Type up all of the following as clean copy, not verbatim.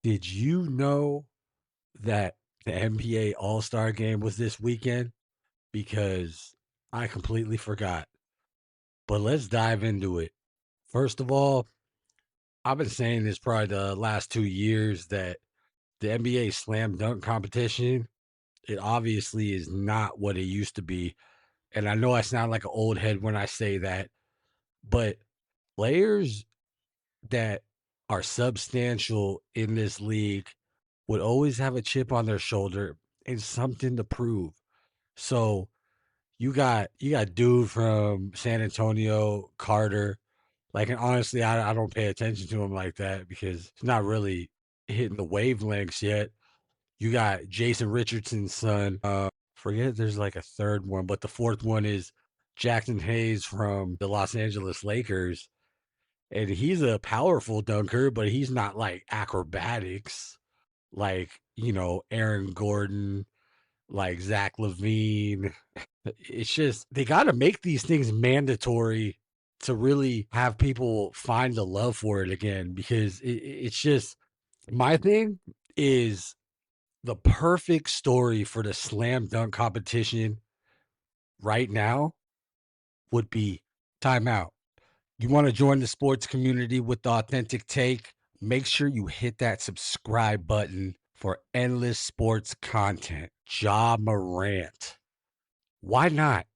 Did you know that the NBA All-Star game was this weekend? Because I completely forgot. But let's dive into it. First of all, I've been saying this probably the last 2 years that the NBA slam dunk competition, it obviously is not what it used to be. And I know I sound like an old head when I say that, but players that are substantial in this league would always have a chip on their shoulder and something to prove. So you got dude from San Antonio, Carter. Like, and honestly, I don't pay attention to him like that because he's not really hitting the wavelengths yet. You got Jason Richardson's son. Forget there's like a third one, but the fourth one is Jackson Hayes from the Los Angeles Lakers. And he's a powerful dunker, but he's not like acrobatics like, Aaron Gordon, like Zach Levine. It's just they got to make these things mandatory to really have people find the love for it again because it's just my thing is the perfect story for the slam dunk competition right now would be timeout. You want to join the sports community with the authentic take? Make sure you hit that subscribe button for endless sports content. Ja Morant. Why not?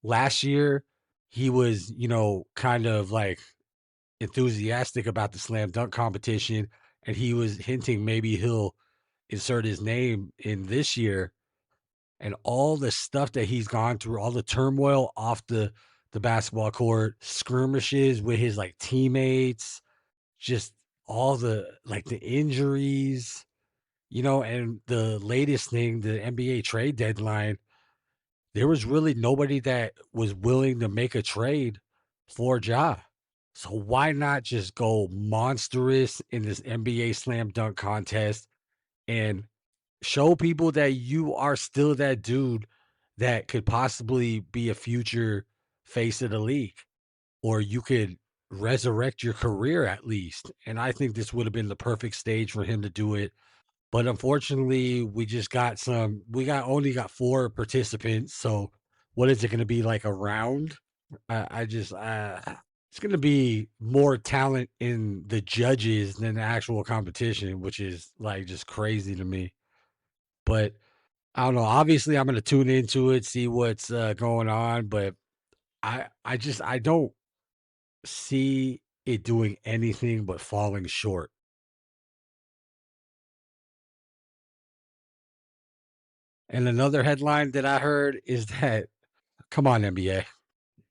Last year, he was, kind of like enthusiastic about the slam dunk competition, and he was hinting maybe he'll insert his name in this year. And all the stuff that he's gone through, all the turmoil off the basketball court, skirmishes with his like teammates, just all the injuries, and the latest thing, the NBA trade deadline, there was really nobody that was willing to make a trade for Ja. So why not just go monstrous in this NBA slam dunk contest and show people that you are still that dude that could possibly be a future face of the league, or you could resurrect your career at least. And I think this would have been the perfect stage for him to do it. But unfortunately, we got only got four participants. So what is it going to be like a round? I just, it's going to be more talent in the judges than the actual competition, which is like just crazy to me. But I don't know. Obviously, I'm going to tune into it, see what's going on. But I don't see it doing anything but falling short. And another headline that I heard is that, come on, NBA.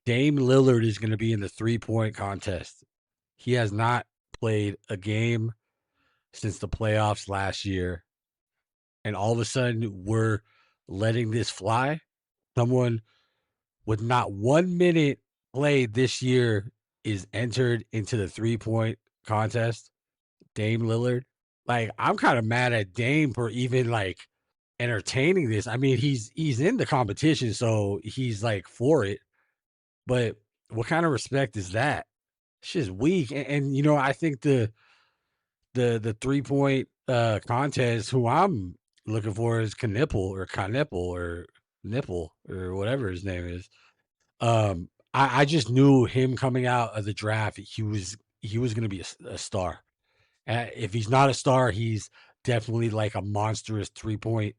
Dame Lillard is going to be in the 3-point contest. He has not played a game since the playoffs last year. And all of a sudden, we're letting this fly. Someone with not 1 minute played this year is entered into the 3-point contest. Dame Lillard. Like, I'm kind of mad at Dame for even like entertaining this. I mean, he's in the competition, so he's like for it. But what kind of respect is that? It's just weak. And I think the 3-point contest, who I'm looking for is Knipple or Nipple or whatever his name is. I just knew him coming out of the draft. He was going to be a star. If he's not a star, he's definitely like a monstrous 3-point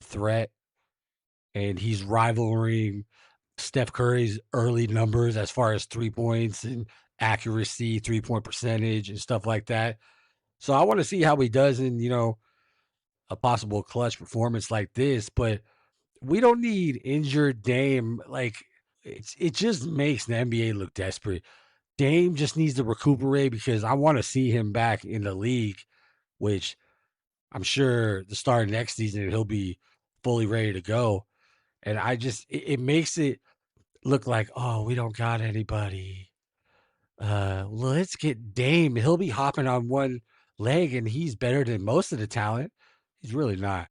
threat, and he's rivaling Steph Curry's early numbers as far as 3 points and accuracy, 3-point percentage, and stuff like that. So I want to see how he does in a possible clutch performance like this. But we don't need injured Dame. Like, it just makes the NBA look desperate. Dame just needs to recuperate because I want to see him back in the league, which I'm sure the start of next season he'll be fully ready to go. And it makes it look like, oh, we don't got anybody. Let's get Dame. He'll be hopping on one leg and he's better than most of the talent. He's really not.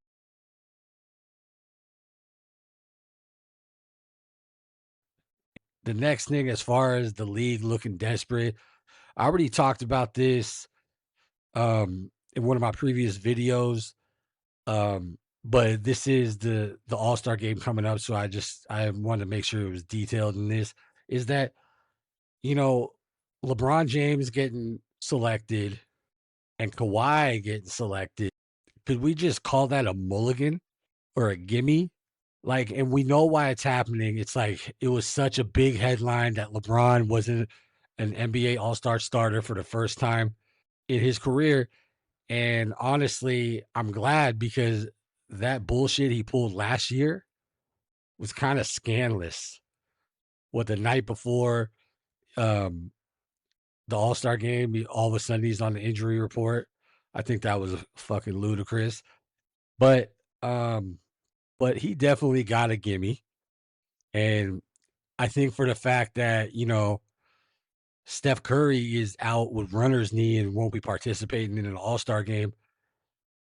The next thing, as far as the league looking desperate, I already talked about this in one of my previous videos. Um, but this is the All-Star game coming up, so I wanted to make sure it was detailed in this. Is that, you know, LeBron James getting selected and Kawhi getting selected. Could we just call that a mulligan or a gimme? Like, and we know why it's happening. It's like it was such a big headline that LeBron wasn't an NBA All-Star starter for the first time in his career. And honestly, I'm glad because that bullshit he pulled last year was kind of scandalous. What the night before um, the All-Star game, all of a sudden he's on the injury report. I think that was fucking ludicrous. But um, but he definitely got a gimme. And I think for the fact that, Steph Curry is out with runner's knee and won't be participating in an All-Star game,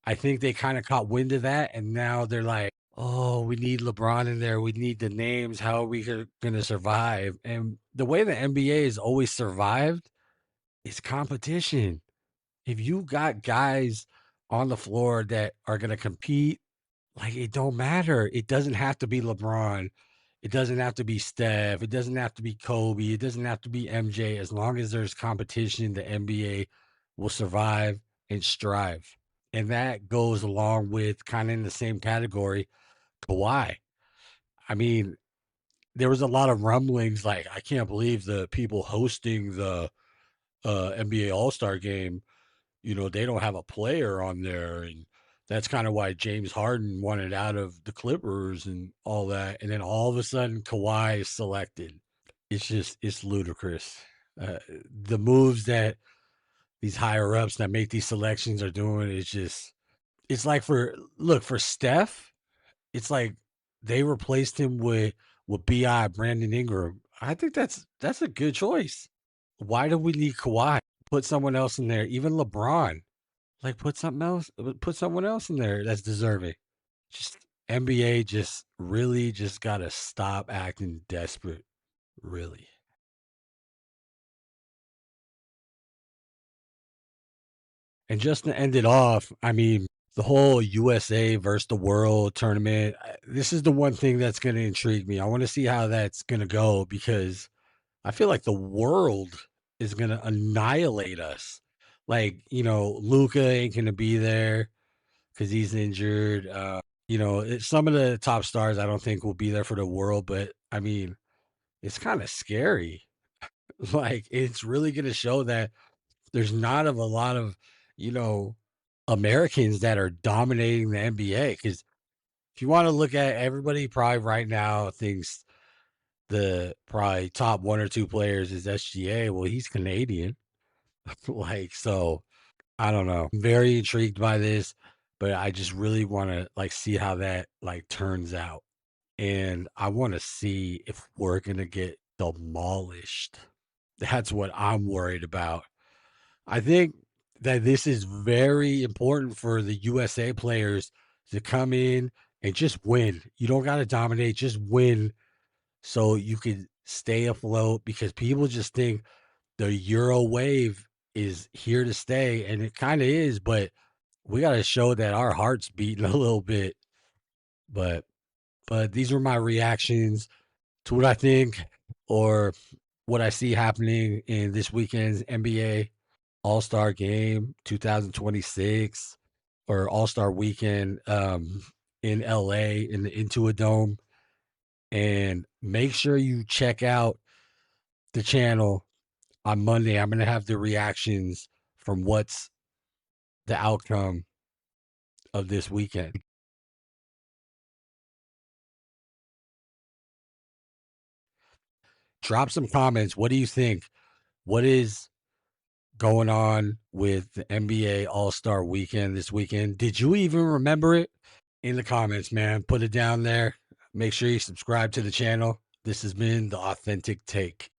I think they kind of caught wind of that, and now they're like, "Oh, we need LeBron in there. We need the names. How are we going to survive?" And the way the NBA has always survived is competition. If you got guys on the floor that are going to compete, like, it don't matter. It doesn't have to be LeBron. It doesn't have to be Steph. It doesn't have to be Kobe. It doesn't have to be MJ. As long as there's competition, the NBA will survive and strive. And that goes along with kind of in the same category, Kawhi. I mean, there was a lot of rumblings like, I can't believe the people hosting the NBA All-Star game, they don't have a player on there. And that's kind of why James Harden wanted out of the Clippers and all that. And then all of a sudden, Kawhi is selected. It's ludicrous. The moves that these higher ups that make these selections are doing is just, it's like for Steph, it's like they replaced him with Bi Brandon Ingram. I think that's a good choice. Why do we need Kawhi? Put someone else in there. Even LeBron, like put something else. Put someone else in there that's deserving. Just NBA just really just gotta stop acting desperate. Really. And just to end it off, I mean, the whole USA versus the world tournament, this is the one thing that's going to intrigue me. I want to see how that's going to go because I feel like the world is going to annihilate us. Like, Luca ain't going to be there because he's injured. Some of the top stars I don't think will be there for the world, but I mean, it's kind of scary. Like, it's really going to show that there's not of a lot of, you know, Americans that are dominating the NBA. Because if you want to look at everybody, probably right now thinks the probably top one or two players is SGA. Well, he's Canadian. Like, so I don't know. I'm very intrigued by this, but I just really want to like see how that like turns out. And I want to see if we're going to get demolished. That's what I'm worried about. I think that this is very important for the USA players to come in and just win. You don't got to dominate, just win so you can stay afloat because people just think the Euro wave is here to stay and it kind of is, but we got to show that our heart's beating a little bit. But these were my reactions to what I think or what I see happening in this weekend's NBA All-Star Game 2026 or All-Star Weekend in LA in the Intuit Dome. And make sure you check out the channel on Monday. I'm going to have the reactions from what's the outcome of this weekend. Drop some comments. What do you think? What is going on with the NBA All-Star Weekend this weekend? Did you even remember it? In the comments, man. Put it down there. Make sure you subscribe to the channel. This has been The Authentic Take.